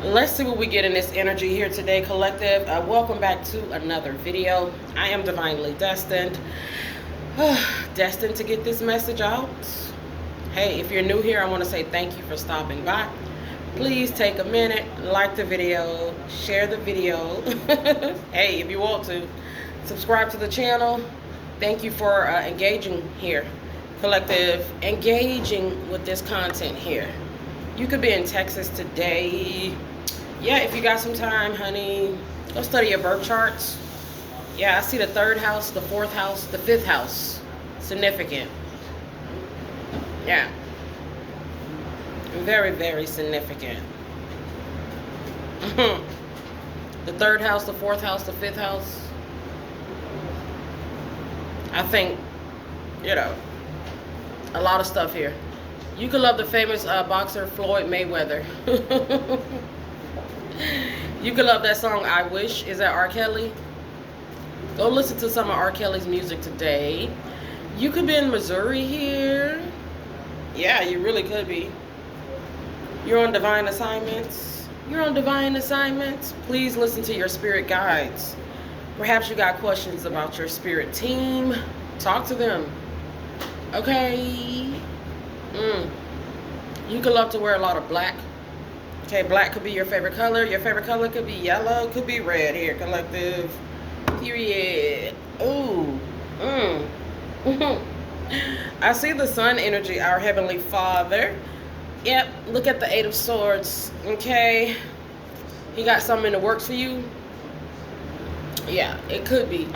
Let's see what we get in this energy here today, collective. Welcome back to another video. I am divinely destined. Destined to get this message out. Hey, if you're new here, I want to say thank you for stopping by. Please take a minute, like the video, share the video. Hey, if you want to, subscribe to the channel. Thank you for engaging here, collective, engaging with this content here. You could be in Texas today. Yeah, if you got some time, honey, go study your birth charts. Yeah, I see the 3rd house, the 4th house, the 5th house. Significant. Yeah. Very, very significant. The 3rd house, the 4th house, the 5th house. I think, a lot of stuff here. You could love the famous boxer Floyd Mayweather. You could love that song I Wish. Is that R. Kelly? Go listen to some of R. Kelly's music today. You could be in Missouri here. Yeah, you really could be. You're on divine assignments. You're on divine assignments. Please listen to your spirit guides. Perhaps you got questions about your spirit team. Talk to them. Okay. You could love to wear a lot of black. Okay, black could be your favorite color. Your favorite color could be yellow, could be red here, collective. Period. Ooh. I see the sun energy, our Heavenly Father. Yep, look at the 8 of Swords. Okay. He got something in the works for you. Yeah, it could be.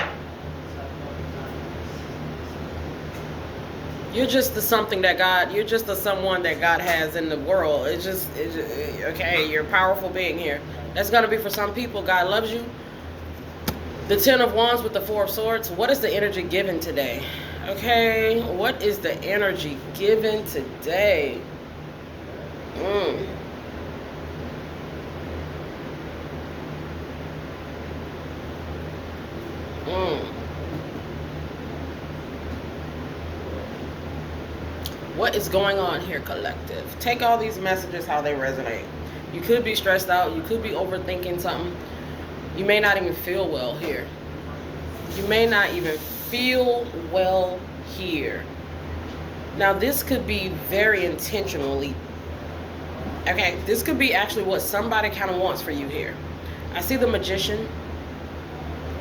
You're just the something that God, you're just the someone that God has in the world. It's just, okay, you're a powerful being here. That's going to be for some people. God loves you. The 10 of Wands with the 4 of Swords. What is the energy given today? Okay, what is the energy given today? What is going on here, collective? Take all these messages how they resonate. You could be stressed out. You could be overthinking something. You may not even feel well here. You may not even feel well here. Now, this could be very intentionally. Okay, this could be actually what somebody kind of wants for you here. I see the Magician.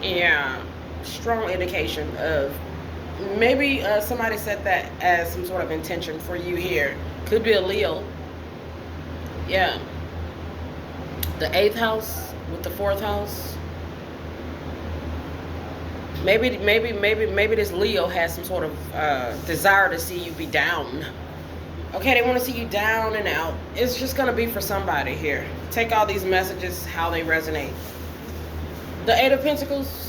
Yeah, strong indication of maybe somebody set that as some sort of intention for you here. Could be a Leo. Yeah. The 8th house with the 4th house. Maybe this Leo has some sort of desire to see you be down. Okay, they want to see you down and out. It's just going to be for somebody here. Take all these messages how they resonate. The 8 of Pentacles.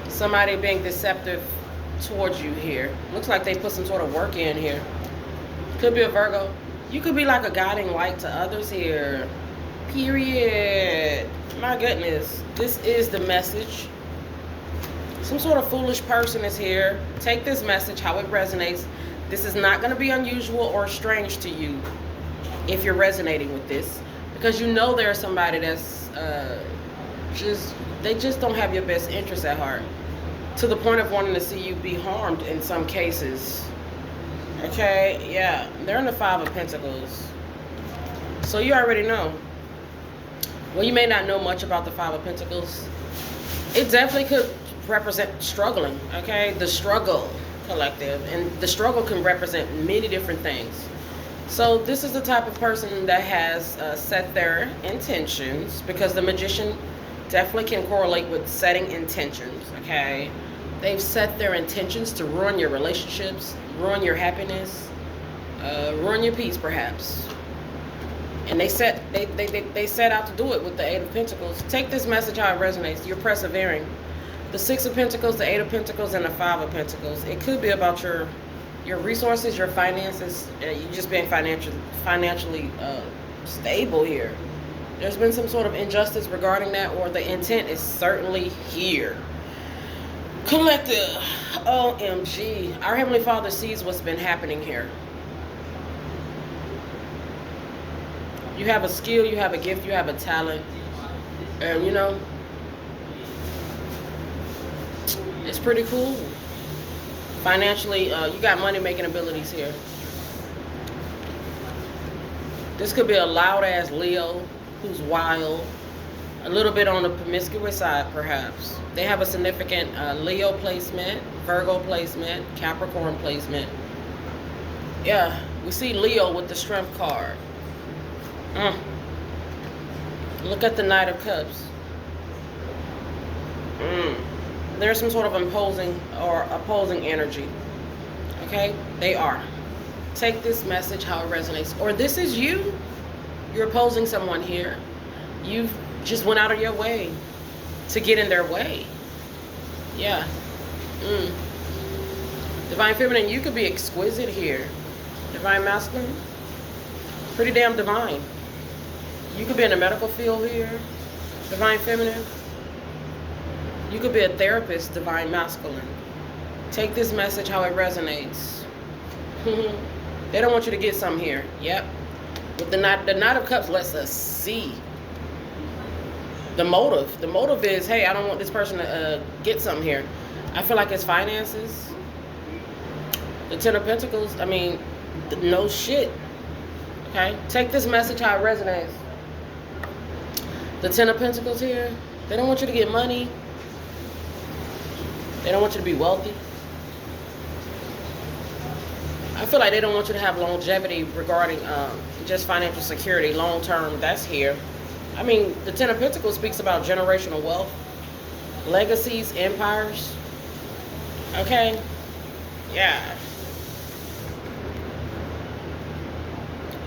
Somebody being deceptive towards you here. Looks like they put some sort of work in here. Could be a Virgo. You could be like a guiding light to others here. Period. My goodness. This is the message. Some sort of foolish person is here. Take this message how it resonates. This is not going to be unusual or strange to you if you're resonating with this. Because you know there's somebody that's they just don't have your best interest at heart. To the point of wanting to see you be harmed in some cases. Okay, yeah. They're in the 5 of Pentacles. So you already know. Well, you may not know much about the 5 of Pentacles. It definitely could represent struggling, okay? The struggle, collective. And the struggle can represent many different things. So this is the type of person that has set their intentions, because the Magician definitely can correlate with setting intentions, okay? They've set their intentions to ruin your relationships, ruin your happiness, ruin your peace, perhaps. And they set out to do it with the 8 of Pentacles. Take this message how it resonates. You're persevering. The 6 of Pentacles, the 8 of Pentacles, and the 5 of Pentacles. It could be about your resources, your finances, you just being financially stable here. There's been some sort of injustice regarding that, or the intent is certainly here. Collective, OMG. Our Heavenly Father sees what's been happening here. You have a skill, you have a gift, you have a talent. And, you know, it's pretty cool. Financially, you got money-making abilities here. This could be a loud-ass Leo who's wild. A little bit on the promiscuous side, perhaps. They have a significant Leo placement, Virgo placement, Capricorn placement. Yeah, we see Leo with the Strength card. Look at the Knight of Cups. There's some sort of imposing or opposing energy. Okay? They are. Take this message how it resonates. Or this is you. You're opposing someone here. You've just went out of your way to get in their way. Yeah. Divine Feminine, you could be exquisite here. Divine Masculine, pretty damn divine. You could be in the medical field here. Divine Feminine. You could be a therapist, Divine Masculine. Take this message how it resonates. They don't want you to get some here. Yep. With the Knight of Cups lets us see the motive. The motive is, hey, I don't want this person to get something here. I feel like it's finances. The Ten of Pentacles, I mean, no shit. Okay? Take this message how it resonates. The Ten of Pentacles here, they don't want you to get money. They don't want you to be wealthy. I feel like they don't want you to have longevity regarding just financial security, long term. That's here. I mean, the Ten of Pentacles speaks about generational wealth, legacies, empires. Okay? Yeah.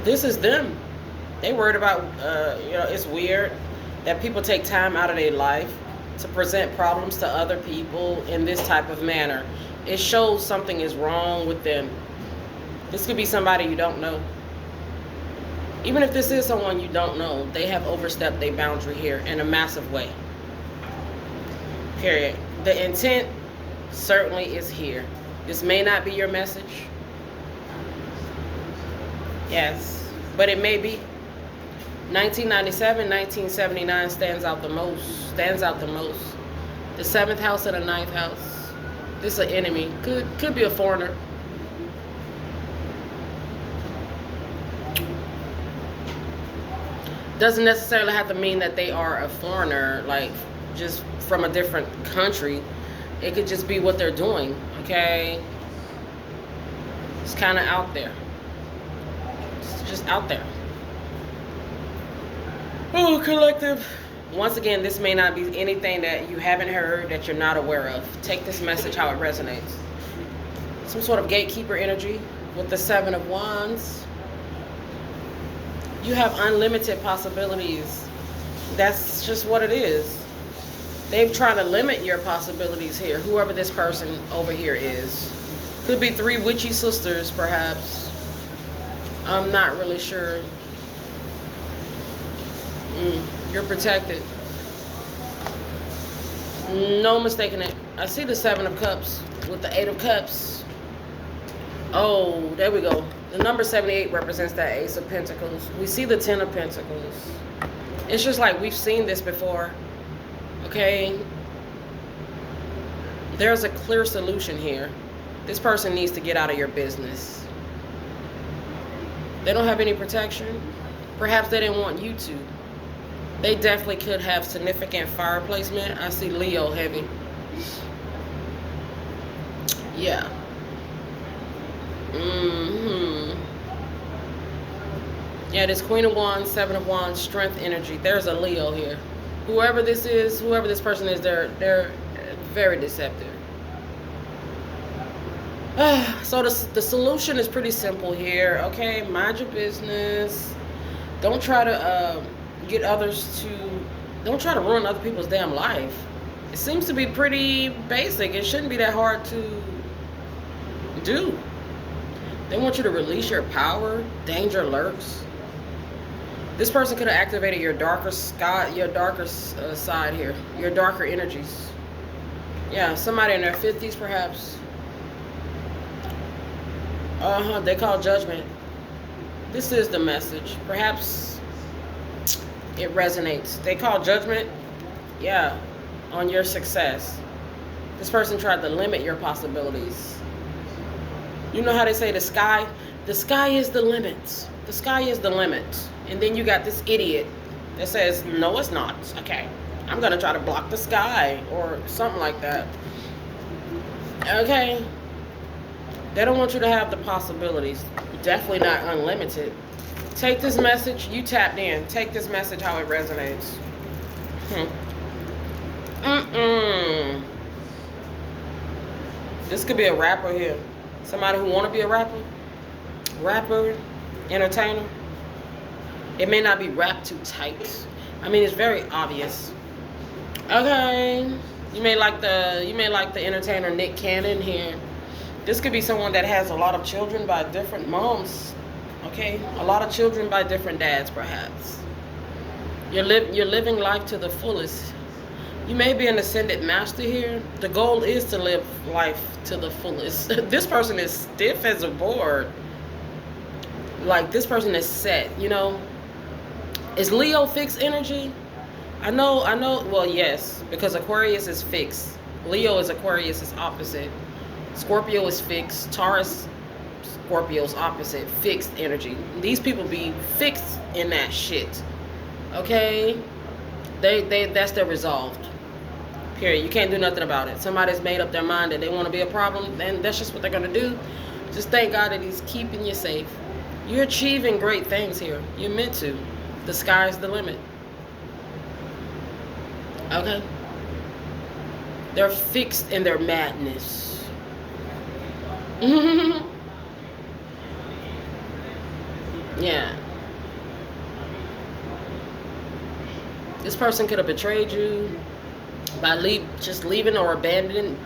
This is them. They worried about, you know, it's weird that people take time out of their life to present problems to other people in this type of manner. It shows something is wrong with them. This could be somebody you don't know. Even if this is someone you don't know, they have overstepped their boundary here in a massive way. Period. The intent certainly is here. This may not be your message. Yes, but it may be. 1997, 1979 stands out the most. The 7th house and the 9th house. This is an enemy. Could be a foreigner. Doesn't necessarily have to mean that they are a foreigner, like just from a different country. It could just be what they're doing, okay? It's kind of out there. It's just out there. Oh, collective. Once again, this may not be anything that you haven't heard, that you're not aware of. Take this message how it resonates. Some sort of gatekeeper energy with the 7 of Wands. You have unlimited possibilities. That's just what it is. They've tried to limit your possibilities here, whoever this person over here is. Could be 3 witchy sisters, perhaps. I'm not really sure. You're protected. No mistaking it. I see the 7 of Cups with the 8 of Cups. Oh, there we go. The number 78 represents that Ace of Pentacles. We see the 10 of Pentacles. It's just like we've seen this before. Okay? There's a clear solution here. This person needs to get out of your business. They don't have any protection. Perhaps they didn't want you to. They definitely could have significant fire placement. I see Leo heavy. Yeah. Yeah, this Queen of Wands, 7 of Wands, strength energy. There's a Leo here. Whoever this is, whoever this person is, they're very deceptive. So the solution is pretty simple here. Okay, mind your business. Don't try to get others to, don't try to ruin other people's damn life. It seems to be pretty basic. It shouldn't be that hard to do. They want you to release your power. Danger lurks. This person could have activated your darker side here, your darker energies. Yeah, somebody in their 50s perhaps. They call judgment. This is the message. Perhaps It resonates. They call judgment, yeah, on your success. This person tried to limit your possibilities. You know how they say the sky is the limit. The sky is the limit. And then you got this idiot that says, no, it's not. Okay, I'm going to try to block the sky or something like that. Okay. They don't want you to have the possibilities. Definitely not unlimited. Take this message. You tapped in. Take this message how it resonates. This could be a rapper here. Somebody who want to be a rapper. Rapper, entertainer. It may not be rap too tight. I mean, it's very obvious. Okay. You may like the entertainer Nick Cannon here. This could be someone that has a lot of children by different moms. Okay? A lot of children by different dads, perhaps. You're living life to the fullest. You may be an ascended master here. The goal is to live life to the fullest. This person is stiff as a board. Like, this person is set, you know. Is Leo fixed energy? I know, well, yes, because Aquarius is fixed. Leo is Aquarius' opposite. Scorpio is fixed. Taurus, Scorpio's opposite. Fixed energy. These people be fixed in that shit. Okay? That's their resolve. Period. You can't do nothing about it. Somebody's made up their mind that they want to be a problem, then that's just what they're going to do. Just thank God that He's keeping you safe. You're achieving great things here. You're meant to. The sky's the limit. Okay? They're fixed in their madness. Yeah. This person could have betrayed you by just leaving or abandoning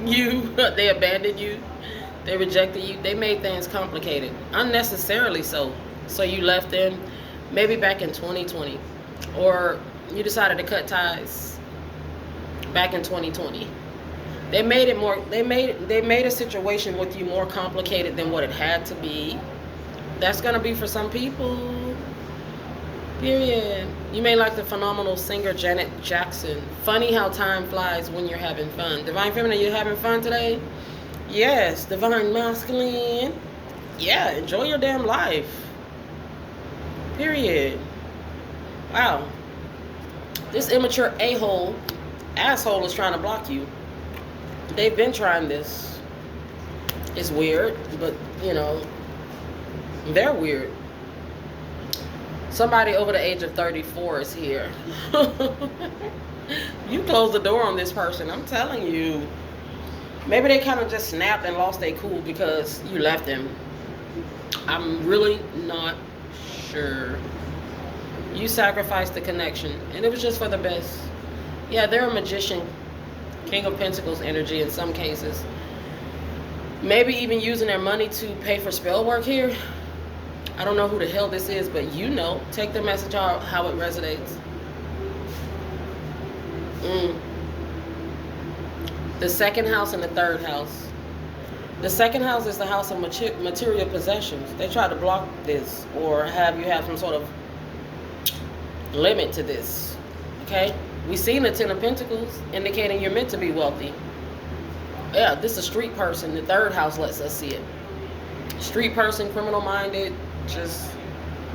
you. They abandoned you. They rejected you. They made things complicated. Unnecessarily so. So you left them maybe back in 2020. Or you decided to cut ties back in 2020. They made it more, they made a situation with you more complicated than what it had to be. That's gonna be for some people. Period. You may like the phenomenal singer Janet Jackson. Funny how time flies when you're having fun. Divine Feminine, you having fun today? Yes. Divine Masculine. Yeah, enjoy your damn life. Period. Wow. This immature asshole is trying to block you. They've been trying this. It's weird, but, you know, they're weird. Somebody over the age of 34 is here. You close the door on this person, I'm telling you. Maybe they kind of just snapped and lost their cool because you left them. I'm really not sure. You sacrificed the connection, and it was just for the best. Yeah, they're a magician. King of Pentacles energy in some cases. Maybe even using their money to pay for spell work here. I don't know who the hell this is, but you know. Take the message out how it resonates. The second house and the third house. The second house is the house of material possessions. They try to block this or have you have some sort of limit to this. Okay? We seen the Ten of Pentacles indicating you're meant to be wealthy. Yeah, this is a street person. The third house lets us see it. Street person, criminal minded, just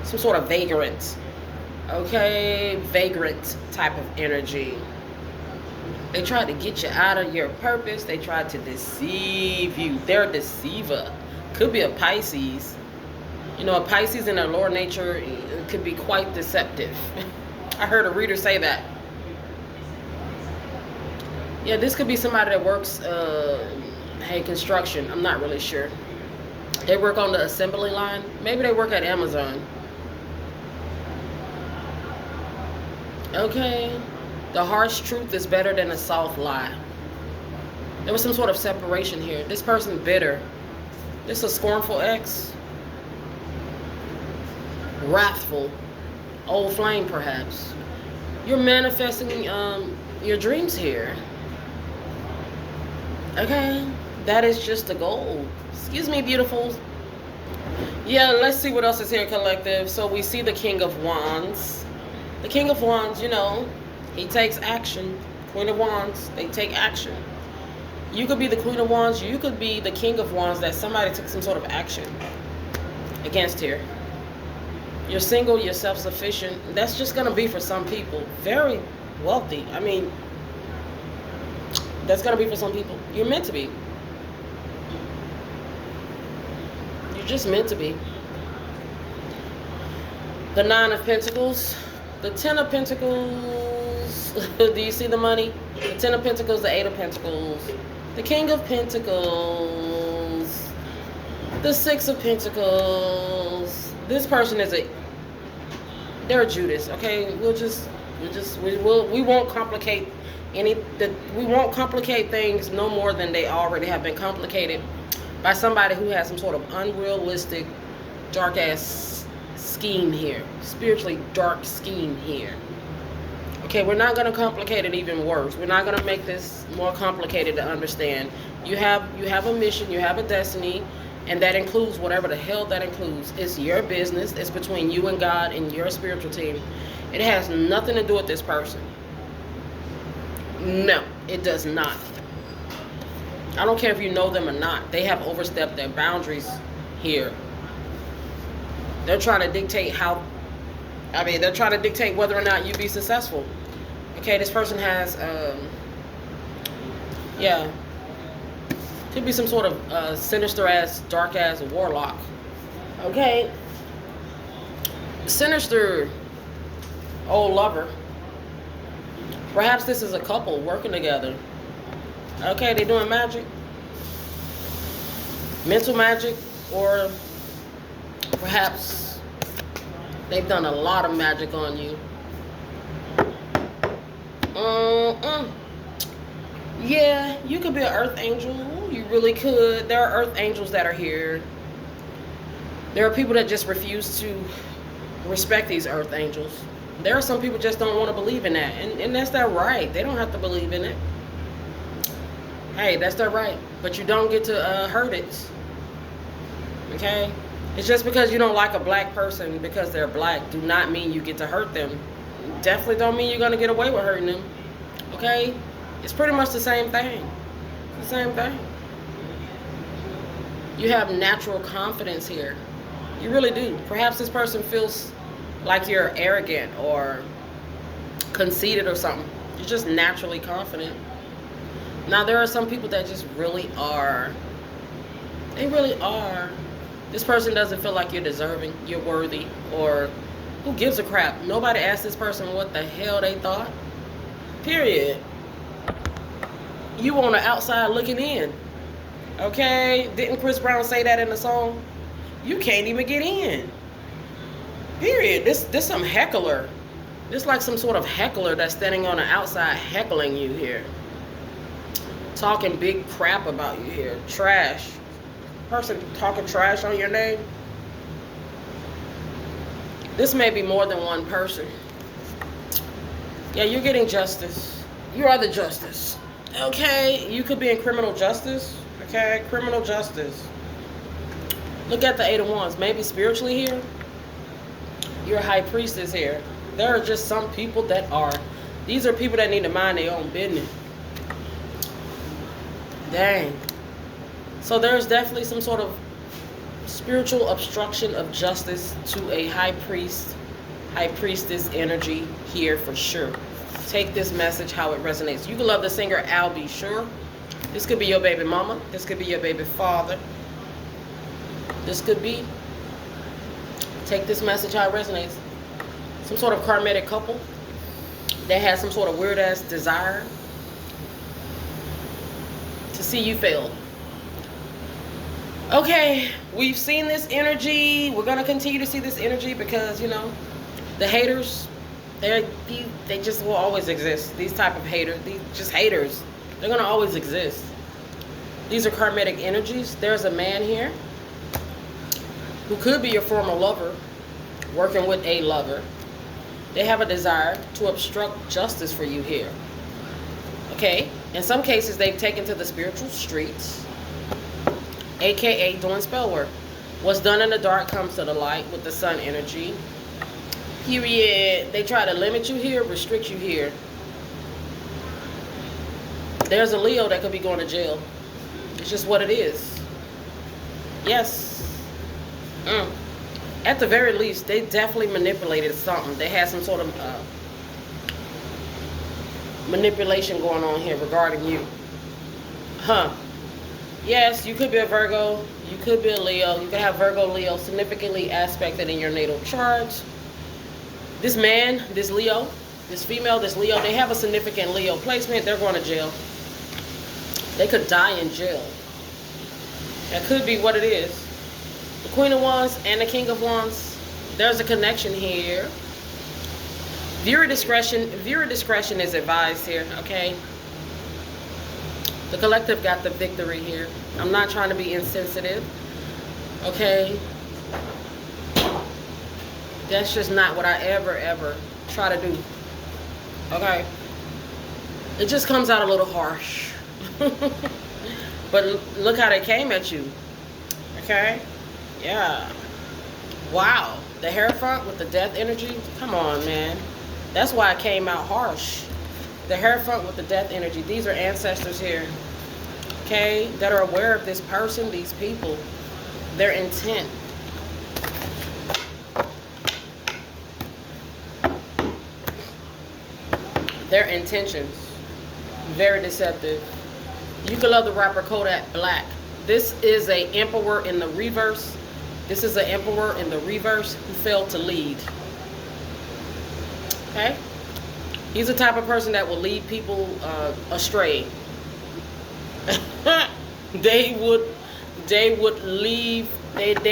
some sort of vagrant. Okay? Vagrant type of energy. They tried to get you out of your purpose. They tried to deceive you. They're a deceiver. Could be a Pisces. You know, a Pisces in their lower nature could be quite deceptive. I heard a reader say that. Yeah, this could be somebody that works, construction. I'm not really sure. They work on the assembly line. Maybe they work at Amazon. Okay. The harsh truth is better than a soft lie. There was some sort of separation here. This person bitter. This is a scornful ex. Wrathful. Old flame, perhaps. You're manifesting your dreams here. Okay. That is just the goal. Excuse me, beautifuls. Yeah, let's see what else is here, collective. So we see the King of Wands. The King of Wands, you know, he takes action. Queen of Wands, they take action. You could be the Queen of Wands. You could be the King of Wands that somebody took some sort of action against here. You're single, you're self-sufficient. That's just going to be for some people. Very wealthy. I mean, that's going to be for some people. You're meant to be. You're just meant to be. The Nine of Pentacles. The Ten of Pentacles. Do you see the money? The Ten of Pentacles, the Eight of Pentacles. The King of Pentacles. The Six of Pentacles. This person is they're a Judas, okay? We won't complicate we won't complicate things no more than they already have been complicated by somebody who has some sort of unrealistic, dark ass scheme here. Spiritually dark scheme here. Okay, we're not going to complicate it even worse. We're not going to make this more complicated to understand. You have a mission, you have a destiny, and that includes whatever the hell that includes. It's your business. It's between you and God and your spiritual team. It has nothing to do with this person. No, it does not. I don't care if you know them or not. They have overstepped their boundaries here. They're trying to dictate they're trying to dictate whether or not you be successful. Okay, this person has, could be some sort of sinister ass, dark ass warlock. Okay, sinister old lover. Perhaps this is a couple working together. Okay, they're doing magic, mental magic, or perhaps they've done a lot of magic on you. Yeah, you could be an earth angel. You really could. There are earth angels that are here. There are people that just refuse to respect these earth angels. There are some people just don't want to believe in that. And that's their right. They don't have to believe in it. Hey, that's their right. But you don't get to hurt it. Okay? It's just because you don't like a black person because they're black do not mean you get to hurt them. Definitely don't mean you're going to get away with hurting them. Okay? It's pretty much the same thing. It's the same thing. You have natural confidence here. You really do. Perhaps this person feels like you're arrogant or conceited or something. You're just naturally confident. Now, there are some people that just really are. They really are. This person doesn't feel like you're deserving, you're worthy, or who gives a crap? Nobody asked this person what the hell they thought. Period. You on the outside looking in. Okay? Didn't Chris Brown say that in the song? You can't even get in. Period. This some heckler. This like some sort of heckler that's standing on the outside heckling you here. Talking big crap about you here. Trash. Person talking trash on your name. This may be more than one person. Yeah, you're getting justice. You are the justice. Okay? You could be in criminal justice. Okay? Criminal justice. Look at the Eight of Wands. Maybe spiritually here. You're a high priestess here. There are just some people that are. These are people that need to mind their own business. Dang. So there's definitely some sort of spiritual obstruction of justice to a high priestess energy here for sure. Take this message how it resonates. You can love the singer Al B. Sure. This could be your baby mama. This could be your baby father. This could be. Take this message how it resonates. Some sort of karmic couple that has some sort of weird ass desire to see you fail. Okay, we've seen this energy. We're going to continue to see this energy because, you know, the haters, they just will always exist. These type of haters, these just haters, they're going to always exist. These are karmic energies. There's a man here who could be your former lover, working with a lover. They have a desire to obstruct justice for you here. Okay? In some cases, they've taken to the spiritual streets, aka doing spell work. What's done in the dark comes to the light with the sun energy. Period. They try to limit you here, restrict you here. There's a Leo that could be going to jail. It's just what it is. Yes. At the very least, they definitely manipulated something. They had some sort of manipulation going on here regarding you. Yes, you could be a Virgo. You could be a Leo. You could have Virgo, Leo significantly aspected in your natal chart. This man, this Leo, this female, this Leo, they have a significant Leo placement. They're going to jail. They could die in jail. That could be what it is. The Queen of Wands and the King of Wands. There's a connection here. Viewer discretion is advised here, okay? The collective got the victory here. I'm not trying to be insensitive, okay? That's just not what I ever try to do, okay? It just comes out a little harsh. But look how they came at you, okay? Yeah. Wow. The Hierophant with the death energy. Come on, man. That's why it came out harsh. The Hierophant with the death energy. These are ancestors here, okay, that are aware of this person, these people, their intent. Their intentions. Very deceptive. You can love the rapper Kodak Black. This is a emperor in the reverse. This is an emperor in the reverse who failed to lead. Okay? He's the type of person that will lead people astray. They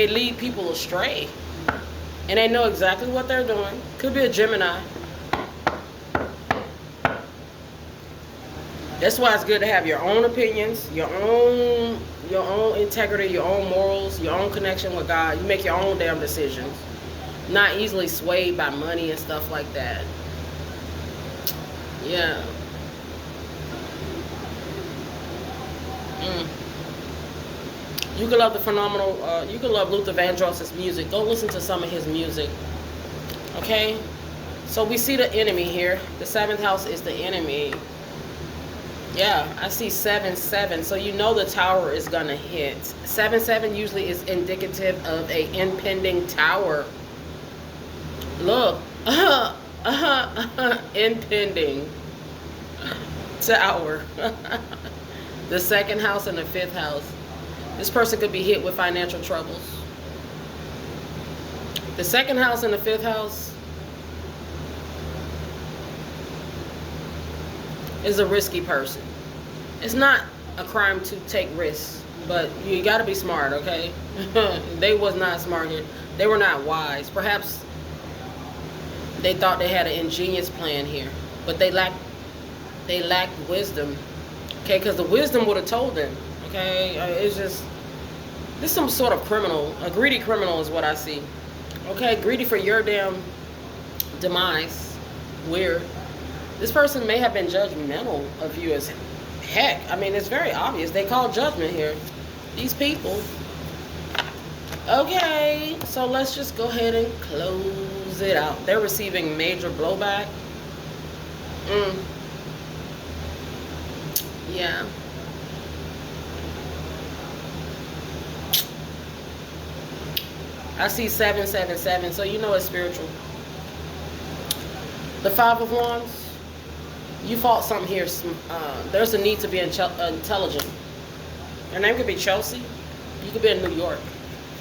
lead people astray. And they know exactly what they're doing. Could be a Gemini. That's why it's good to have your own opinions, your own integrity, your own morals, your own connection with God. You make your own damn decisions. Not easily swayed by money and stuff like that. Yeah. You can love the phenomenal, you can love Luther Vandross's music. Go listen to some of his music. Okay? So we see the enemy here. The 7th house is the enemy. Yeah, I see 7-7. So you know the tower is going to hit. 7-7 usually is indicative of a impending tower. Look. Impending tower. The 2nd house and the 5th house. This person could be hit with financial troubles. The 2nd house and the 5th house is a risky person. It's not a crime to take risks, but you got to be smart, okay? They was not smart here. They were not wise. Perhaps they thought they had an ingenious plan here, but they lacked wisdom, okay? Because the wisdom would have told them, okay? It's just, this is some sort of criminal. A greedy criminal is what I see, okay? Greedy for your damn demise. Weird. This person may have been judgmental of you as heck. I mean, it's very obvious. They call judgment here. These people. Okay, so let's just go ahead and close it out. They're receiving major blowback. Yeah. I see 7-7-7, so you know it's spiritual. The 5 of Wands. You fought something here. There's a need to be intelligent. Your name could be Chelsea. You could be in New York.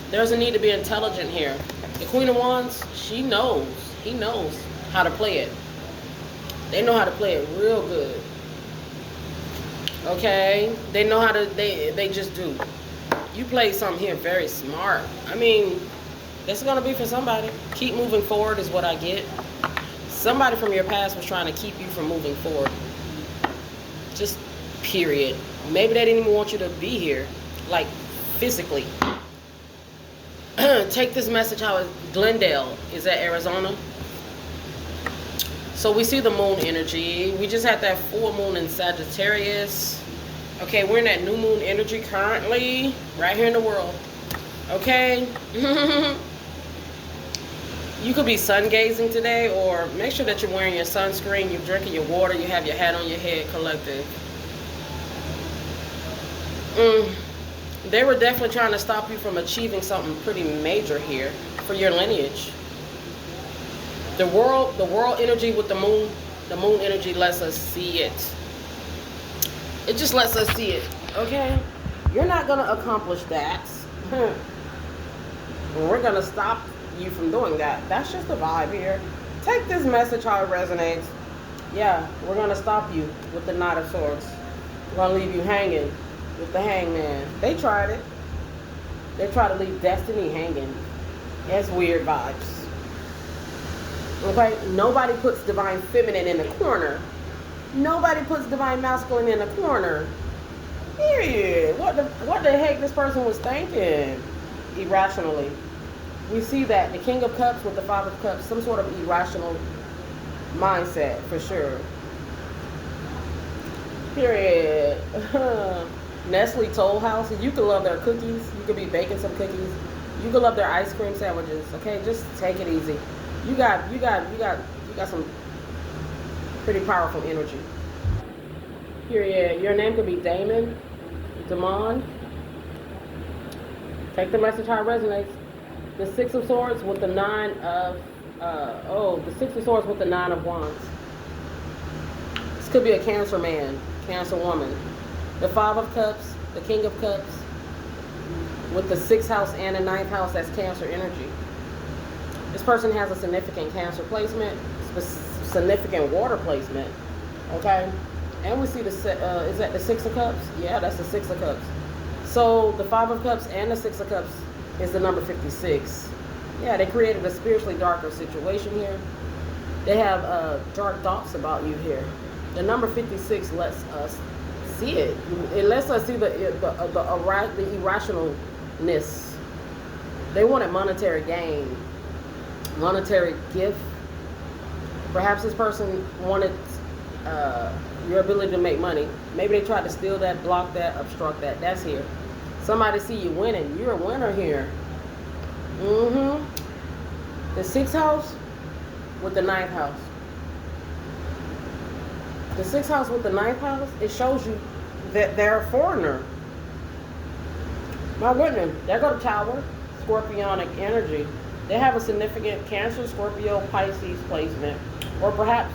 There's a need to be intelligent here. The Queen of Wands, she knows. He knows how to play it. They know how to play it real good. Okay? They know how to, they just do. You play something here very smart. I mean, this is going to be for somebody. Keep moving forward is what I get. Somebody from your past was trying to keep you from moving forward. Just period. Maybe they didn't even want you to be here, like physically. Take this message how Glendale is at Arizona. So we see the moon energy. We just had that full moon in Sagittarius. Okay, we're in that new moon energy currently, right here in the world. Okay? You could be sun gazing today, or make sure that you're wearing your sunscreen, you're drinking your water, you have your hat on your head, collective. They were definitely trying to stop you from achieving something pretty major here for your lineage. The world energy with the moon energy lets us see it. It just lets us see it. Okay? You're not gonna accomplish that. We're gonna stop you from doing that. That's just the vibe here. Take this message how it resonates. Yeah, we're gonna stop you with the Knight of Swords. We're gonna leave you hanging with the Hangman. They tried it. They tried to leave destiny hanging. That's weird vibes. Okay? Nobody puts divine feminine in the corner. Nobody puts divine masculine in the corner. Period. What the heck this person was thinking? Irrationally. We see that the King of Cups with the Five of Cups, some sort of irrational mindset for sure. Period. Nestle Toll House. You could love their cookies. You could be baking some cookies. You could love their ice cream sandwiches. Okay, just take it easy. You got some pretty powerful energy. Period. Your name could be Damon, Damon. Take the message how it resonates. The Six of Swords with the Nine of the Six of Swords with the Nine of Wands. This could be a Cancer man, Cancer woman. The Five of Cups, the King of Cups, with the 6th house and the 9th house, that's Cancer energy. This person has a significant Cancer placement, significant water placement, okay? And we see is that the 6 of Cups? Yeah, that's the 6 of Cups. So the 5 of Cups and the 6 of Cups is the number 56. Yeah, they created a spiritually darker situation here. They have dark thoughts about you here. The number 56 lets us see it. It lets us see the irrationalness. They wanted monetary gain, monetary gift. Perhaps this person wanted your ability to make money. Maybe they tried to steal that, block that, obstruct that. That's here. Somebody see you winning. You're a winner here. The 6th house with the 9th house. The 6th house with the 9th house, it shows you that they're a foreigner. My goodness, there go the Tower, Scorpionic energy. They have a significant Cancer, Scorpio, Pisces placement, or perhaps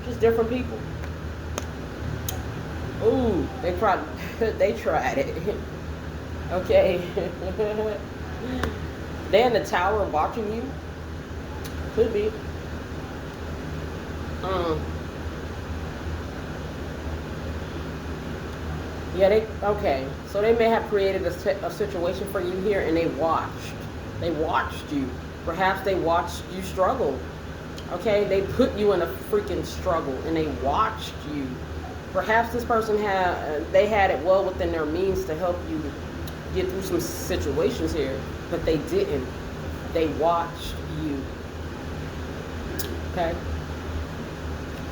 just different people. Ooh, they tried it. Okay. They in the Tower watching you. Could be. Yeah, okay. So they may have created a situation for you here, and they watched you. Perhaps they watched you struggle. Okay, they put you in a freaking struggle, and they watched you. Perhaps this person had it well within their means to help you get through some situations here, but they didn't. They watched you. Okay?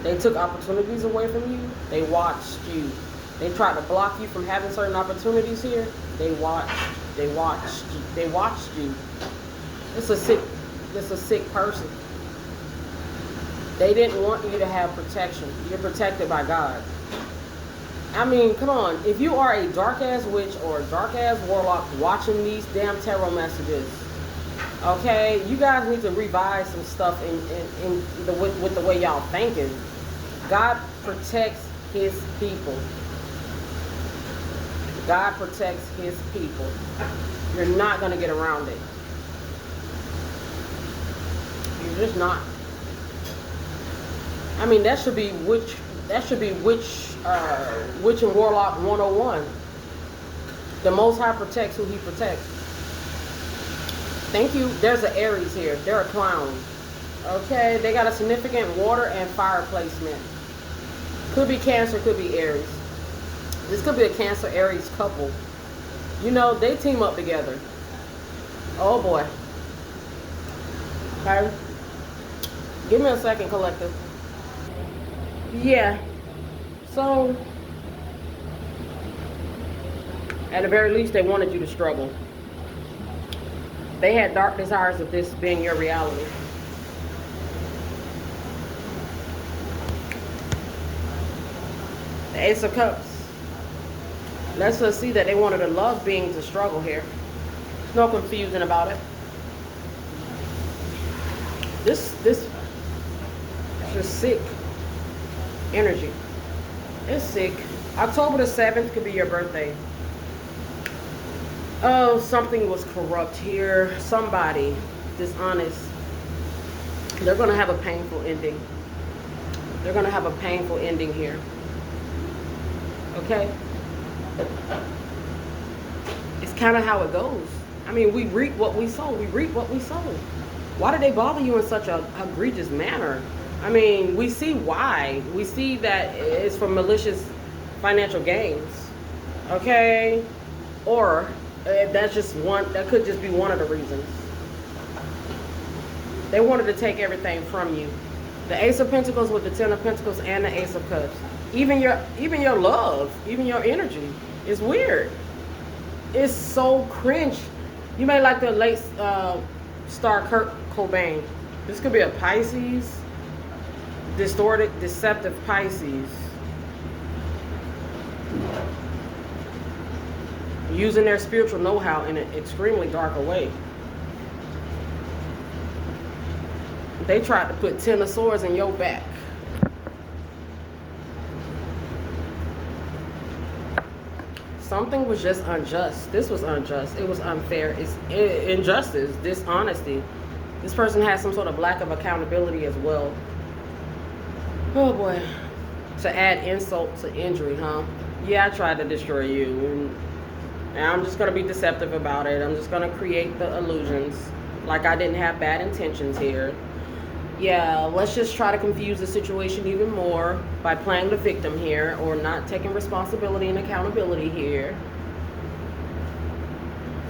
They took opportunities away from you. They watched you. They tried to block you from having certain opportunities here. They watched you. It's a sick person. They didn't want you to have protection. You're protected by God. I mean, come on. If you are a dark-ass witch or a dark-ass warlock watching these damn tarot messages, okay, you guys need to revise some stuff with the way y'all thinking. God protects his people. God protects his people. You're not going to get around it. You're just not. I mean, that should be witch and warlock 101. The Most High protects who he protects. Thank you. There's an Aries here. They're a clown. Okay, they got a significant water and fire placement. Could be Cancer, could be Aries. This could be a Cancer Aries couple. You know, they team up together. Oh boy. Okay. Give me a second, collective. Yeah. So, at the very least, they wanted you to struggle. They had dark desires of this being your reality. The Ace of Cups lets us see that they wanted a love being to struggle here. There's no confusion about it. This is just sick energy. It's sick. October the 7th could be your birthday. Oh, something was corrupt here. Somebody dishonest. They're going to have a painful ending. They're going to have a painful ending here. Okay? It's kind of how it goes. I mean, we reap what we sow. We reap what we sow. Why did they bother you in such a egregious manner? I mean, we see why. We see that it's for malicious financial gains. Okay? Or that's just one, that could just be one of the reasons. They wanted to take everything from you. The Ace of Pentacles with the Ten of Pentacles and the Ace of Cups. Even your love, even your energy is weird. It's so cringe. You may like the late star Kurt Cobain. This could be a Pisces, distorted, deceptive Pisces. Using their spiritual know-how in an extremely dark way. They tried to put 10 of swords in your back. Something was just unjust. This was unjust. It was unfair. It's injustice, dishonesty. This person has some sort of lack of accountability as well. Oh boy. To add insult to injury, huh? Yeah, I tried to destroy you. And I'm just going to be deceptive about it. I'm just going to create the illusions like I didn't have bad intentions here. Yeah, let's just try to confuse the situation even more by playing the victim here or not taking responsibility and accountability here.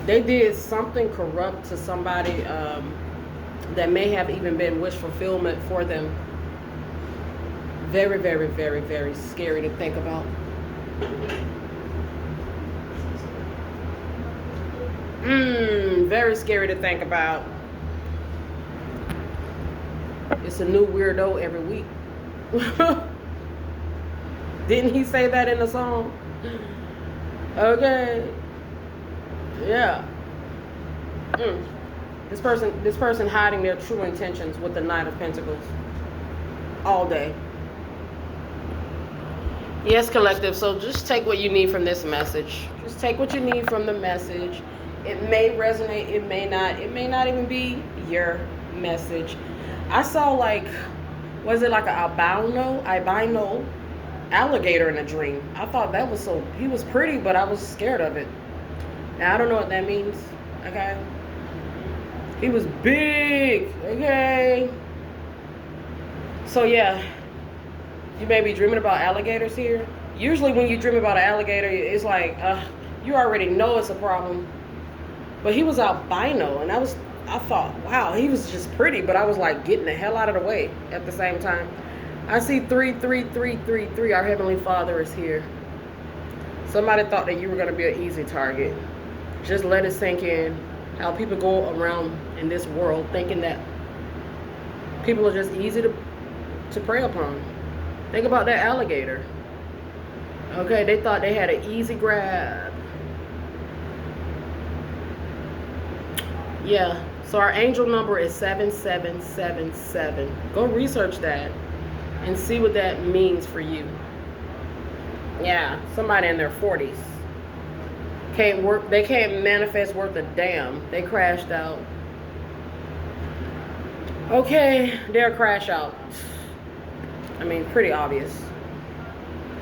They did something corrupt to somebody that may have even been wish fulfillment for them. Very, very, very, very scary to think about. Very scary to think about. It's a new weirdo every week. Didn't he say that in the song? Okay. Yeah. This person hiding their true intentions with the Knight of Pentacles all day. Yes, collective. So just take what you need from this message. Just take what you need from the message. It may resonate, it may not. It may not even be your message. I saw like, was it like an albino alligator in a dream. I thought that was so, he was pretty, but I was scared of it. Now I don't know what that means, okay? He was big, okay? So yeah, you may be dreaming about alligators here. Usually when you dream about an alligator, it's like, you already know it's a problem. But he was albino, and I thought, wow, he was just pretty, but I was like getting the hell out of the way at the same time. I see 33333. Our Heavenly Father is here. Somebody thought that you were going to be an easy target. Just let it sink in. How people go around in this world thinking that people are just easy to prey upon. Think about that alligator. Okay, they thought they had an easy grab. Yeah, so our angel number is 7777. Go research that and see what that means for you. Yeah, somebody in their 40s. Can't work, they can't manifest worth a damn. They crashed out. Okay, they're crash out. I mean, pretty obvious.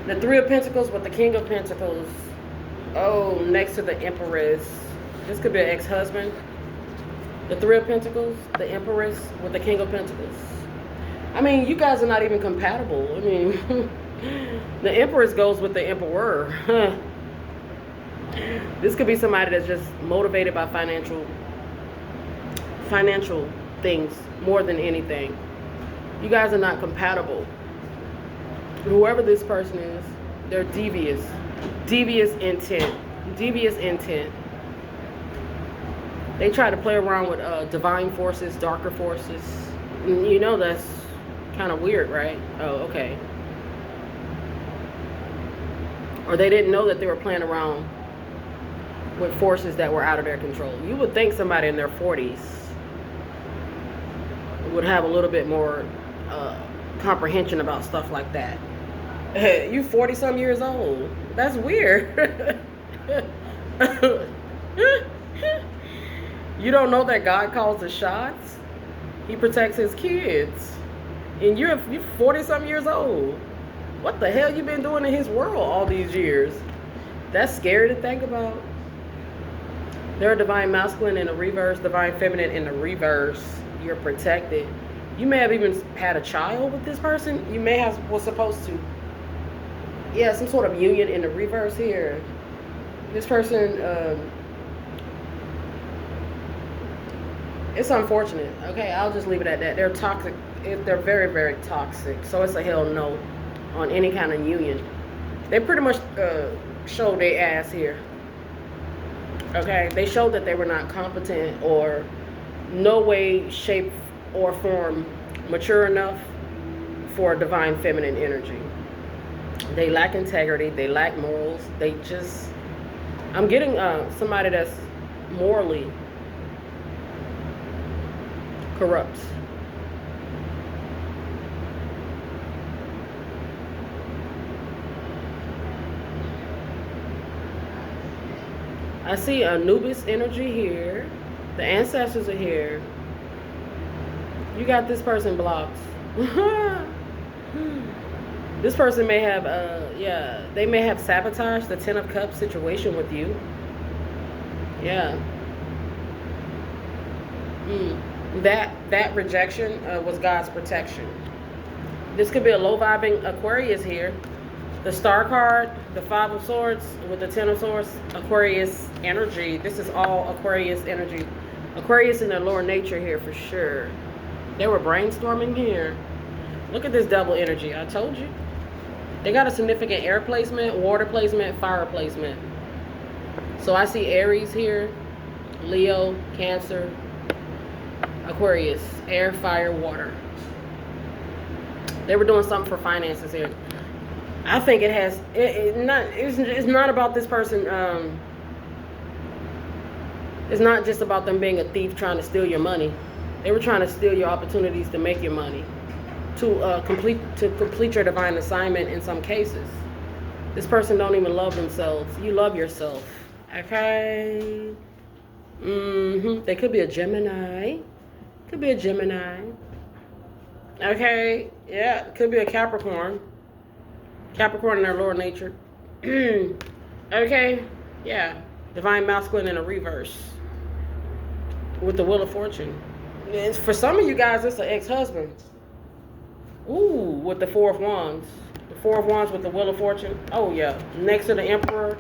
The Three of Pentacles with the King of Pentacles. Oh, next to the Empress. This could be an ex-husband. The Three of Pentacles, the Empress with the King of Pentacles. I mean, you guys are not even compatible. I mean, the Empress goes with the Emperor. This could be somebody that's just motivated by financial things more than anything. You guys are not compatible. Whoever this person is, they're devious. Devious intent. Devious intent. They try to play around with divine forces, darker forces. You know that's kind of weird, right? Oh, okay. Or they didn't know that they were playing around with forces that were out of their control. You would think somebody in their 40s would have a little bit more comprehension about stuff like that. You 40-some years old. That's weird. You don't know that God calls the shots? He protects his kids. And you're 40-some years old. What the hell you been doing in his world all these years? That's scary to think about. They're a divine masculine in the reverse, divine feminine in the reverse. You're protected. You may have even had a child with this person. You may have was supposed to. Yeah, some sort of union in the reverse here. This person, it's unfortunate. Okay, I'll just leave it at that. They're toxic. They're very, very toxic. So it's a hell no on any kind of union. They pretty much showed their ass here. Okay, they showed that they were not competent or no way, shape, or form mature enough for divine feminine energy. They lack integrity. They lack morals. They just... I'm getting somebody that's morally corrupt. I see Anubis energy here. The ancestors are here. You got this person blocked. This person may have, yeah, they may have sabotaged the Ten of Cups situation with you. Yeah. That rejection was God's protection. This could be a low-vibing Aquarius here. The Star card, the Five of Swords with the Ten of Swords, Aquarius energy. This is all Aquarius energy. Aquarius in their lower nature here for sure. They were brainstorming here. Look at this double energy. I told you. They got a significant air placement, water placement, fire placement. So I see Aries here, Leo, Cancer, Aquarius, air, fire, water. They were doing something for finances here. I think it has, it's not about this person, it's not just about them being a thief trying to steal your money. They were trying to steal your opportunities to make your money, to complete your divine assignment in some cases. This person don't even love themselves. You love yourself, okay? They could be a Gemini. Could be a Gemini. Okay, yeah, could be a Capricorn. Capricorn in their lower nature. Okay, yeah. Divine masculine in a reverse. With the Wheel of Fortune. And for some of you guys, it's an ex-husband. Ooh, with the Four of Wands. The Four of Wands with the Wheel of Fortune. Oh, yeah. Next to the Emperor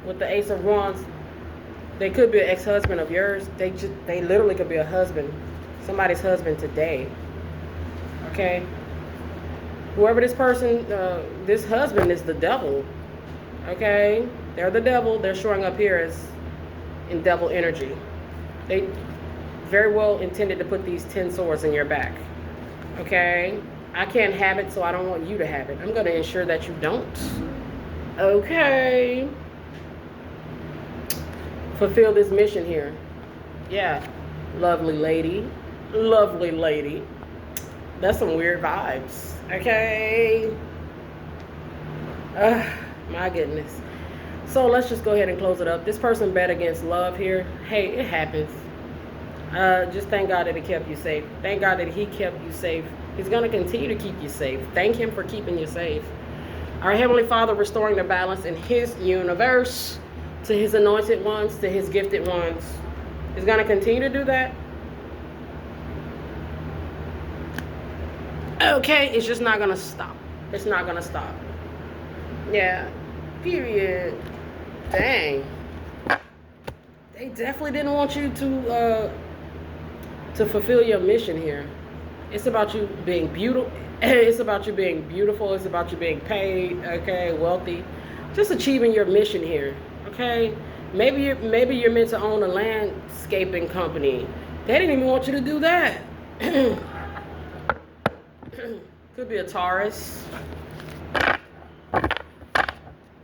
with the Ace of Wands. They could be an ex-husband of yours. They literally could be a husband. Somebody's husband today. Okay? Whoever this person, this husband is the devil. Okay? They're the devil. They're showing up here as in devil energy. They very well intended to put these 10 swords in your back. Okay? I can't have it, so I don't want you to have it. I'm going to ensure that you don't. Okay? Fulfill this mission here. Yeah. Lovely lady. Lovely lady. That's some weird vibes. Okay? My goodness. So let's just go ahead and close it up. This person bet against love here. Hey, it happens. Just thank God that he kept you safe. Thank God that he kept you safe. He's going to continue to keep you safe. Thank him for keeping you safe. Our Heavenly Father restoring the balance in his universe to his anointed ones, to his gifted ones. He's going to continue to do that. Okay, it's just not going to stop. It's not going to stop. Yeah, period. Dang. They definitely didn't want you to fulfill your mission here. It's about you being beautiful. It's about you being beautiful. It's about you being paid, okay, wealthy. Just achieving your mission here, okay? Maybe you're meant to own a landscaping company. They didn't even want you to do that. Could be a Taurus.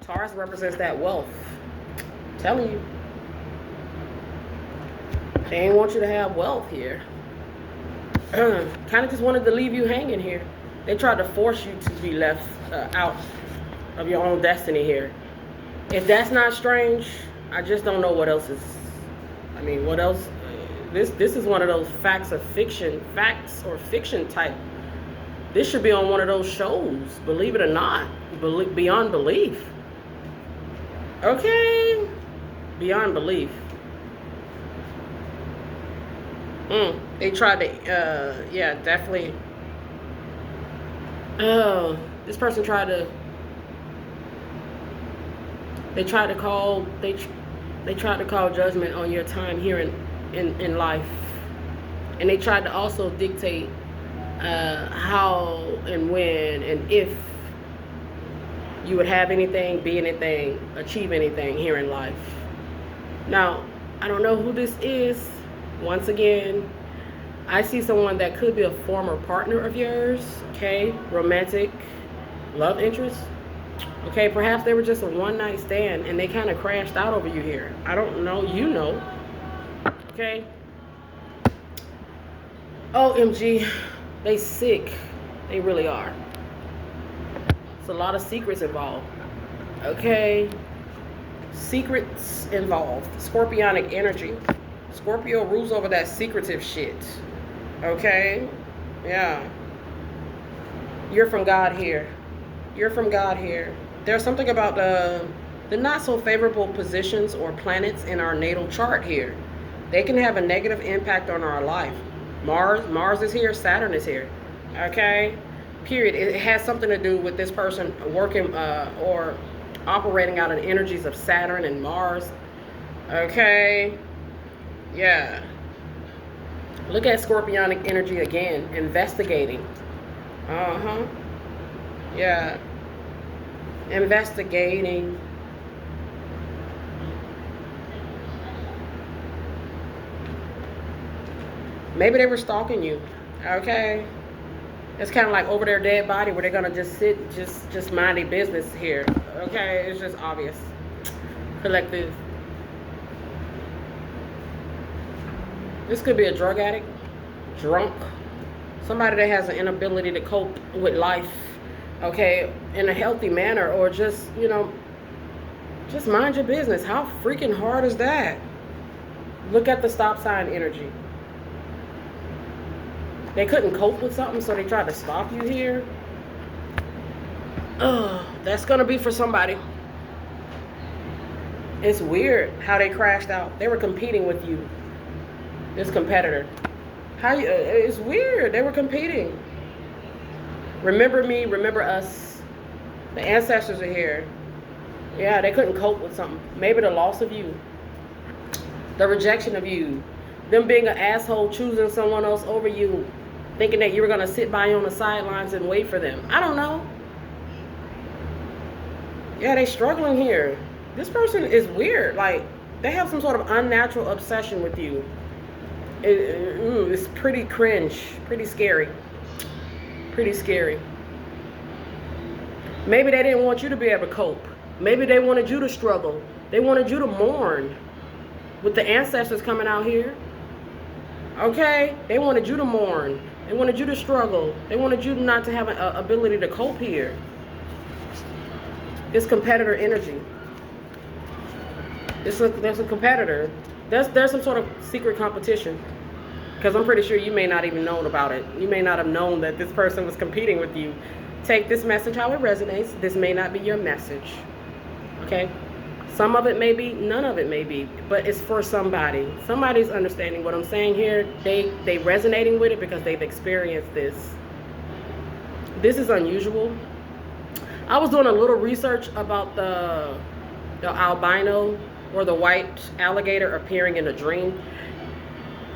Taurus represents that wealth. I'm telling you. They ain't want you to have wealth here. Kind of just wanted to leave you hanging here. They tried to force you to be left out of your own destiny here. If that's not strange, I just don't know what else is. I mean, what else? This is one of those facts or fiction type. This should be on one of those shows, believe it or not, beyond belief. Okay, beyond belief. They tried to, yeah, definitely. Oh, this person tried to. They tried to call judgment on your time here in life, and they tried to also dictate how and when and if you would have anything, be anything, achieve anything here in life. Now, I don't know who this is. Once again, I see someone that could be a former partner of yours, okay? Romantic, love interest. Okay, perhaps they were just a one-night stand and they kind of crashed out over you here. I don't know, you know. Okay? OMG, they sick. They really are. It's a lot of secrets involved. Okay? Secrets involved. Scorpionic energy. Scorpio rules over that secretive shit. Okay? Yeah. You're from God here. You're from God here. There's something about the not so favorable positions or planets in our natal chart here. They can have a negative impact on our life. Mars is here, Saturn is here. Okay? Period. It has something to do with this person working or operating out of the energies of Saturn and Mars. Okay? Yeah. Look at Scorpionic energy again. Investigating. Yeah. Investigating. Maybe they were stalking you. Okay? It's kind of like over their dead body where they're going to just sit, just mind their business here. Okay? It's just obvious. Collective. This could be a drug addict, drunk, somebody that has an inability to cope with life, okay, in a healthy manner, or just, you know, just mind your business. How freaking hard is that? Look at the stop sign energy. They couldn't cope with something, so they tried to stop you here. That's going to be for somebody. It's weird how they crashed out. They were competing with you. This competitor. It's weird. They were competing. Remember me, remember us. The ancestors are here. Yeah, they couldn't cope with something. Maybe the loss of you. The rejection of you. Them being an asshole, choosing someone else over you. Thinking that you were going to sit by on the sidelines and wait for them. I don't know. Yeah, they struggling here. This person is weird. Like, they have some sort of unnatural obsession with you. It's pretty cringe, pretty scary. Pretty scary. Maybe they didn't want you to be able to cope. Maybe they wanted you to struggle. They wanted you to mourn. With the ancestors coming out here. Okay? They wanted you to mourn. They wanted you to struggle. They wanted you not to have an ability to cope here. This competitor energy. There's a competitor. There's some sort of secret competition. Because I'm pretty sure you may not even known about it. You may not have known that this person was competing with you. Take this message how it resonates. This may not be your message. Okay? Some of it may be, none of it may be. But it's for somebody. Somebody's understanding what I'm saying here. They resonating with it because they've experienced this. This is unusual. I was doing a little research about the albino or the white alligator appearing in a dream.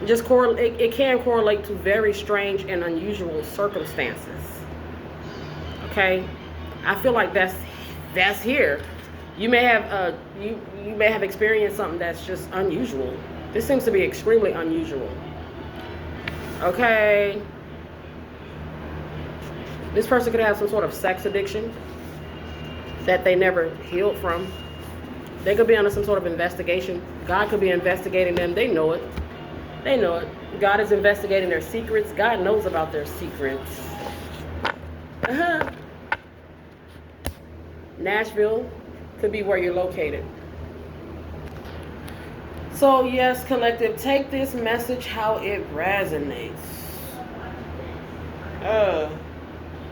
Just it can correlate to very strange and unusual circumstances. Okay, I feel like that's here. You may have you may have experienced something that's just unusual. This seems to be extremely unusual. Okay. This person could have some sort of sex addiction that they never healed from. They could be under some sort of investigation. God could be investigating them. They know it. They know it. God is investigating their secrets. God knows about their secrets. Nashville could be where you're located. So yes, collective, take this message how it resonates.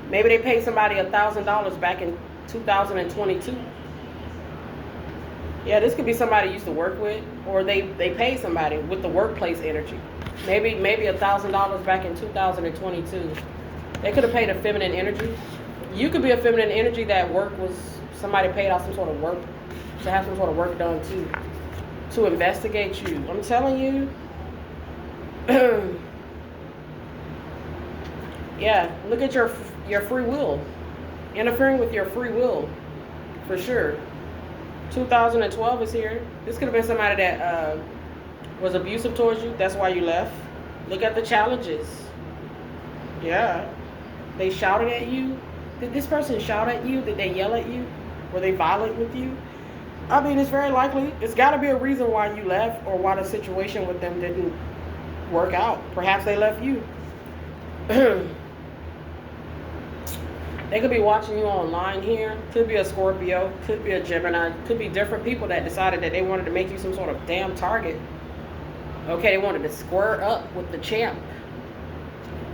Maybe they paid somebody $1,000 back in 2022. Yeah, this could be somebody you used to work with, or they paid somebody with the workplace energy. Maybe $1,000 back in 2022. They could have paid a feminine energy. You could be a feminine energy that work was somebody paid off some sort of work to have some sort of work done too, to investigate you. I'm telling you. Yeah, look at your free will, interfering with your free will, for sure. 2012 is here. This could have been somebody that was abusive towards you. That's why you left. Look at the challenges. Yeah. They shouted at you. Did this person shout at you? Did they yell at you? Were they violent with you? I mean, it's very likely. It's got to be a reason why you left, or why the situation with them didn't work out. Perhaps they left you. They could be watching you online here. Could be a Scorpio. Could be a Gemini. Could be different people that decided that they wanted to make you some sort of damn target. Okay, they wanted to square up with the champ.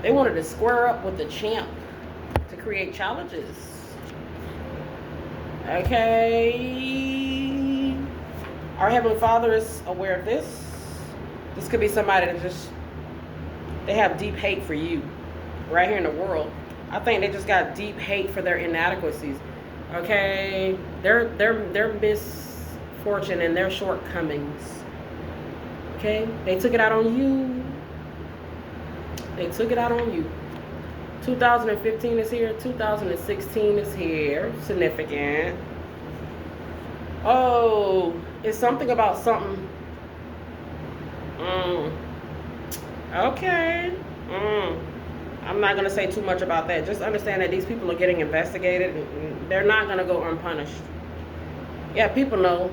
They wanted to square up with the champ to create challenges. Okay. Our Heavenly Father is aware of this. This could be somebody that just, they have deep hate for you right here in the world. I think they just got deep hate for their inadequacies. Okay, their misfortune and their shortcomings. Okay, they took it out on you. They took it out on you. 2015 is here. 2016 is here. Significant. Oh, it's something about something. Okay. I'm not going to say too much about that. Just understand that these people are getting investigated. And they're not going to go unpunished. Yeah, people know.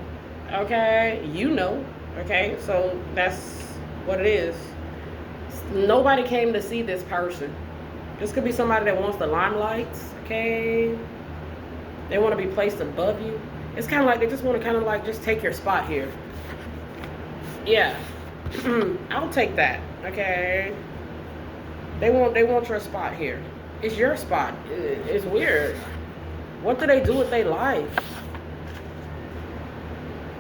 Okay? You know. Okay? So that's what it is. Nobody came to see this person. This could be somebody that wants the limelight. Okay? They want to be placed above you. It's kind of like they just want to kind of like just take your spot here. Yeah. I'll take that. Okay? They want your spot here. It's your spot. It's weird. What do they do with their life?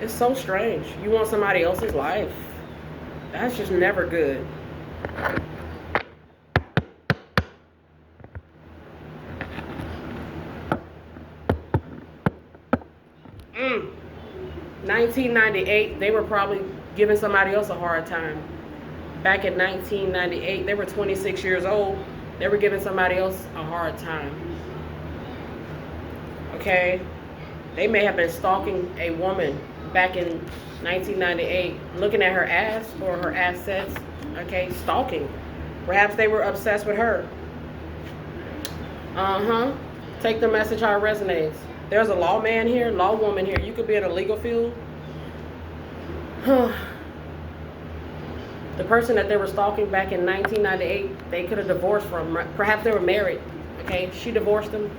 It's so strange. You want somebody else's life. That's just never good. Mm. 1998, they were probably giving somebody else a hard time. Back in 1998, they were 26 years old. They were giving somebody else a hard time. Okay? They may have been stalking a woman back in 1998, looking at her ass or her assets. Okay? Stalking. Perhaps they were obsessed with her. Take the message how it resonates. There's a lawman here, lawwoman here. You could be in a legal field. The person that they were stalking back in 1998, they could have divorced from. Perhaps they were married. Okay, she divorced them.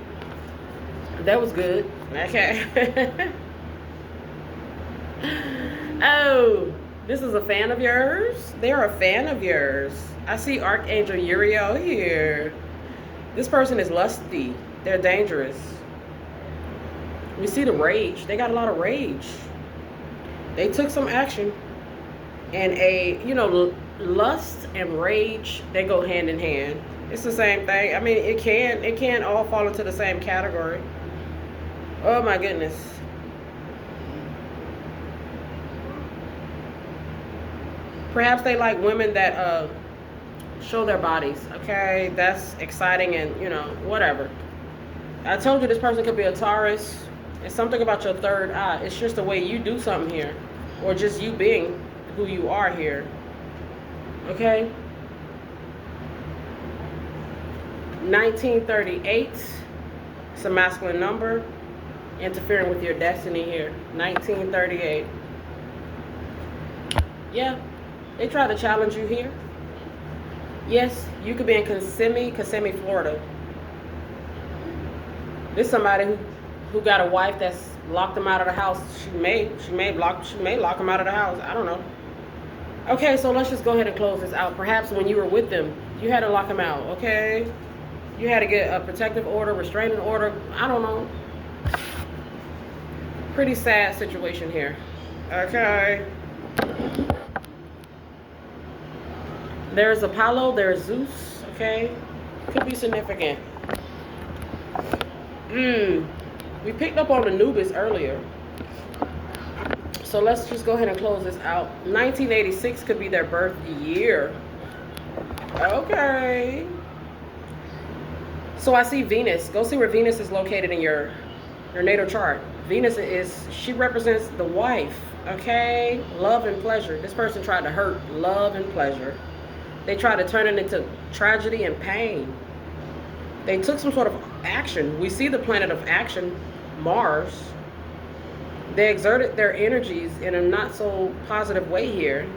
That was good. Okay. Oh, this is a fan of yours? They're a fan of yours. I see Archangel Uriel here. This person is lusty. They're dangerous. We see the rage. They got a lot of rage. They took some action. And lust and rage, they go hand in hand. It's the same thing. I mean, it can all fall into the same category. Oh my goodness. Perhaps they like women that show their bodies. Okay, that's exciting and whatever. I told you this person could be a Taurus. It's something about your third eye. It's just the way you do something here. Or just you being who you are here. Okay? 1938. It's a masculine number. Interfering with your destiny here. 1938. Yeah. They try to challenge you here. Yes, you could be in Kissimmee, Florida. This is somebody who got a wife that's locked them out of the house. She may lock them out of the house. I don't know. Okay, so let's just go ahead and close this out. Perhaps when you were with them, you had to lock them out. Okay, you had to get a protective order, restraining order. I don't know. Pretty sad situation here. Okay. There's Apollo. There's Zeus. Okay, could be significant. We picked up on Anubis earlier. So let's just go ahead and close this out. 1986 could be their birth year. Okay. So I see Venus. Go see where Venus is located in your natal chart. Venus she represents the wife. Okay? Love and pleasure. This person tried to hurt love and pleasure. They tried to turn it into tragedy and pain. They took some sort of action. We see the planet of action, Mars. They exerted their energies in a not so positive way here.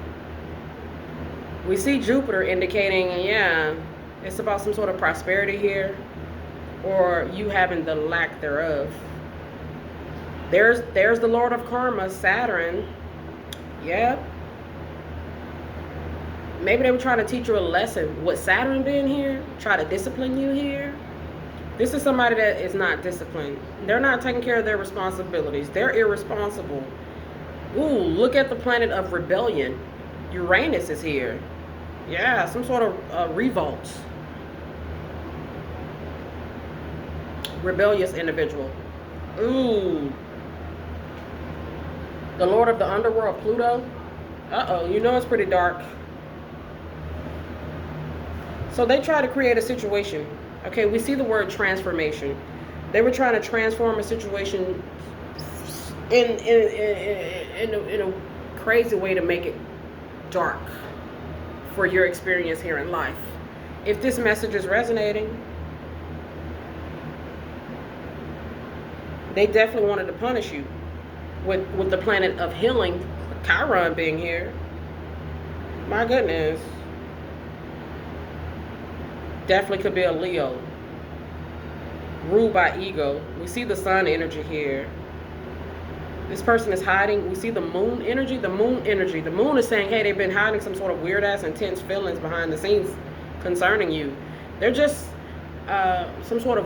We see Jupiter indicating, yeah, it's about some sort of prosperity here, or you having the lack thereof. There's the Lord of Karma, Saturn. Yeah. Maybe they were trying to teach you a lesson. What Saturn did here, try to discipline you here. This is somebody that is not disciplined. They're not taking care of their responsibilities. They're irresponsible. Ooh, look at the planet of rebellion. Uranus is here. Yeah, some sort of revolt. Rebellious individual. Ooh. The Lord of the Underworld, Pluto. Uh-oh, you know it's pretty dark. So they try to create a situation. Okay, we see the word transformation. They were trying to transform a situation in a crazy way to make it dark for your experience here in life. If this message is resonating, they definitely wanted to punish you with the planet of healing, Chiron being here. My goodness. Definitely could be a Leo. Ruled by ego. We see the sun energy here. This person is hiding. We see the moon energy. The moon energy. The moon is saying, hey, they've been hiding some sort of weird-ass intense feelings behind the scenes concerning you. They're just some sort of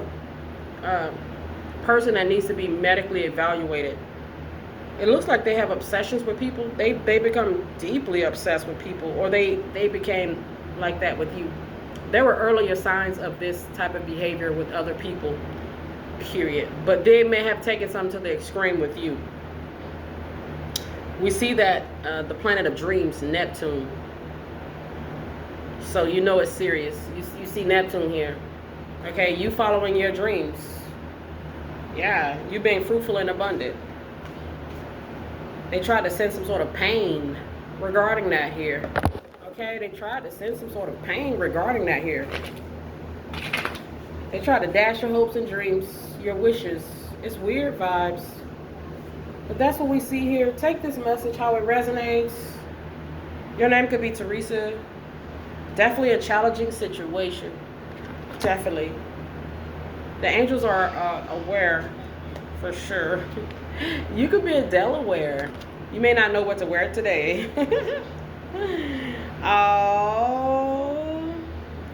person that needs to be medically evaluated. It looks like they have obsessions with people. They become deeply obsessed with people, or they became like that with you. There were earlier signs of this type of behavior with other people, period. But they may have taken some to the extreme with you. We see that the planet of dreams, Neptune. So you know it's serious. You see Neptune here. Okay, you following your dreams. Yeah, you being fruitful and abundant. They tried to send some sort of pain regarding that here. Okay, they tried to send some sort of pain regarding that here. They tried to dash your hopes and dreams, your wishes. It's weird vibes. But that's what we see here. Take this message, how it resonates. Your name could be Teresa. Definitely a challenging situation. Definitely. The angels are aware, for sure. You could be in Delaware. You may not know what to wear today. Oh,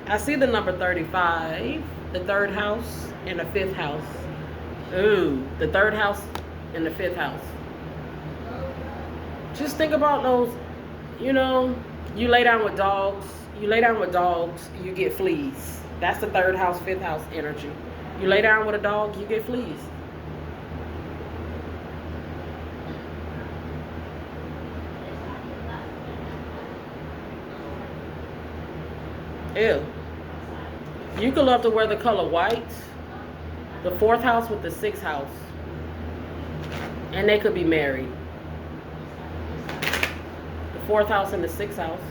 I see the number 35, the third house and the fifth house. Ooh, the third house and the fifth house. Just think about those, you know, you lay down with dogs, you get fleas. That's the third house, fifth house energy. You lay down with a dog, you get fleas. Ew. You could love to wear the color white. The fourth house with the sixth house. And they could be married. The 4th house and the 6th house.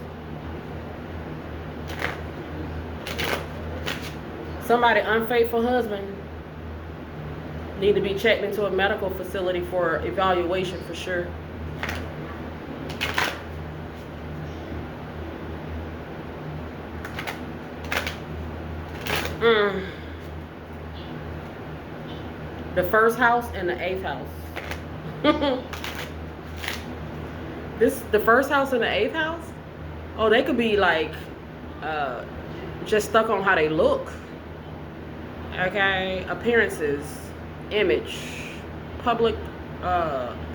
Somebody unfaithful husband need to be checked into a medical facility for evaluation for sure. The 1st house and the 8th house. The 1st house and the 8th house. Oh, they could be like just stuck on how they look. Okay, appearances, image, public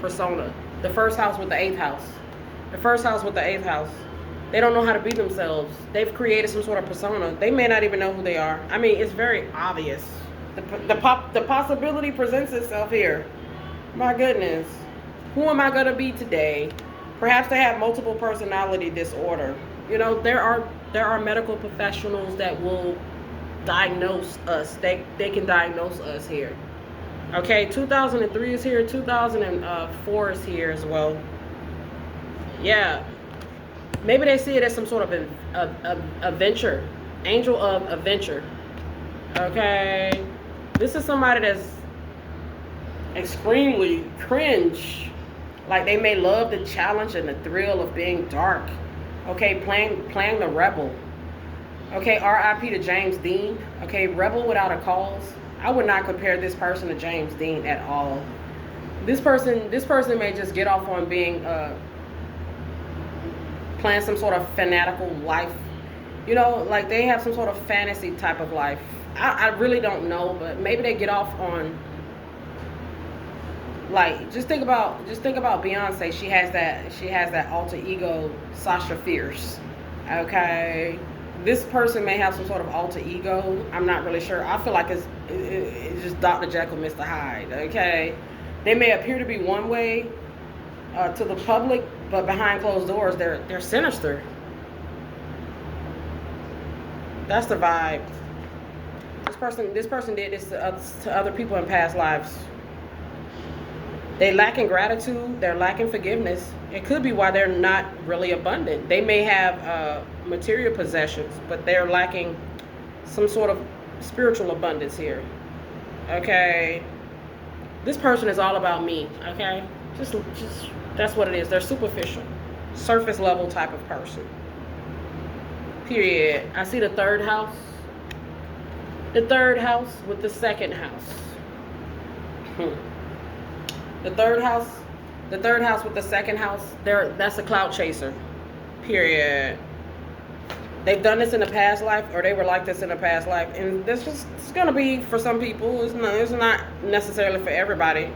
persona. The 1st house with the 8th house. The 1st house with the 8th house. They don't know how to be themselves. They've created some sort of persona. They may not even know who they are. I mean, it's very obvious. The possibility presents itself here. My goodness. Who am I going to be today? Perhaps they have multiple personality disorder. You know, there are medical professionals that will diagnose us. They can diagnose us here. Okay, 2003 is here. 2004 is here as well. Yeah. Maybe they see it as some sort of a adventure. Angel of adventure. Okay. This is somebody that's extremely cringe. Like they may love the challenge and the thrill of being dark. Okay, playing the rebel. Okay, R.I.P. to James Dean. Okay, rebel without a cause. I would not compare this person to James Dean at all. This person may just get off on being playing some sort of fanatical life. You know, like they have some sort of fantasy type of life. I really don't know, but maybe they get off on, like, just think about Beyonce. She has that alter ego, Sasha Fierce. Okay, this person may have some sort of alter ego. I'm not really sure. I feel like it's just Dr. Jekyll, Mr. Hyde. Okay, they may appear to be one way to the public, but behind closed doors, they're sinister. That's the vibe. This person did this to other people in past lives. They lack in gratitude. They're lacking forgiveness. It could be why they're not really abundant. They may have material possessions, but they're lacking some sort of spiritual abundance here. Okay. This person is all about me. Okay. Just that's what it is. They're superficial, surface level type of person. Period. I see the 3rd house. The 3rd house with the 2nd house. The 3rd house with the 2nd house. That's a clout chaser. Period. They've done this in the past life, or they were like this in the past life, and this is gonna be for some people. It's not necessarily for everybody.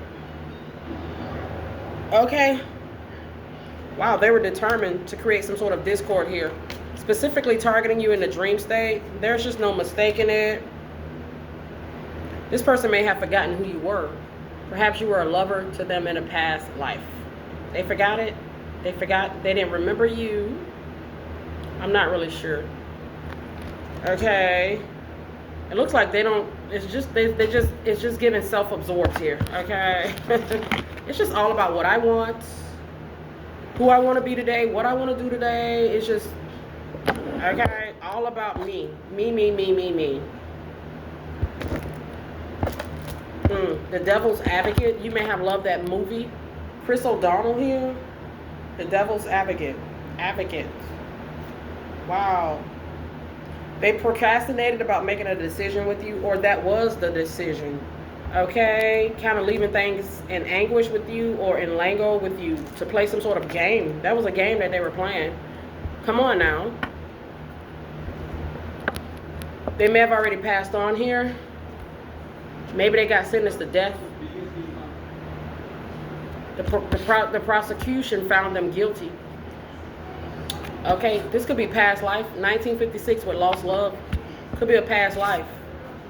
Okay. Wow, they were determined to create some sort of discord here, specifically targeting you in the dream state. There's just no mistaking it. This person may have forgotten who you were. Perhaps you were a lover to them in a past life. They forgot it. They didn't remember you. I'm not really sure. Okay. It looks like they don't, it's just giving self-absorbed here. Okay. It's just all about what I want, who I want to be today, what I want to do today. It's just, okay, all about me. Me. The Devil's Advocate. You may have loved that movie. Chris O'Donnell here. The Devil's Advocate. Wow. They procrastinated about making a decision with you, or that was the decision. Okay? Kind of leaving things in anguish with you or in lingo with you to play some sort of game. That was a game that they were playing. Come on now. They may have already passed on here. Maybe they got sentenced to death. The prosecution found them guilty. Okay, this could be past life. 1956 with lost love. Could be a past life.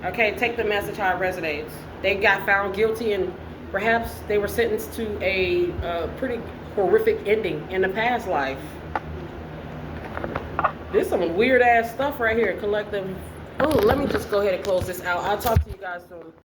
Okay, take the message how it resonates. They got found guilty, and perhaps they were sentenced to a pretty horrific ending in the past life. This is some weird ass stuff right here, collective. Oh, let me just go ahead and close this out. I'll talk to you guys soon.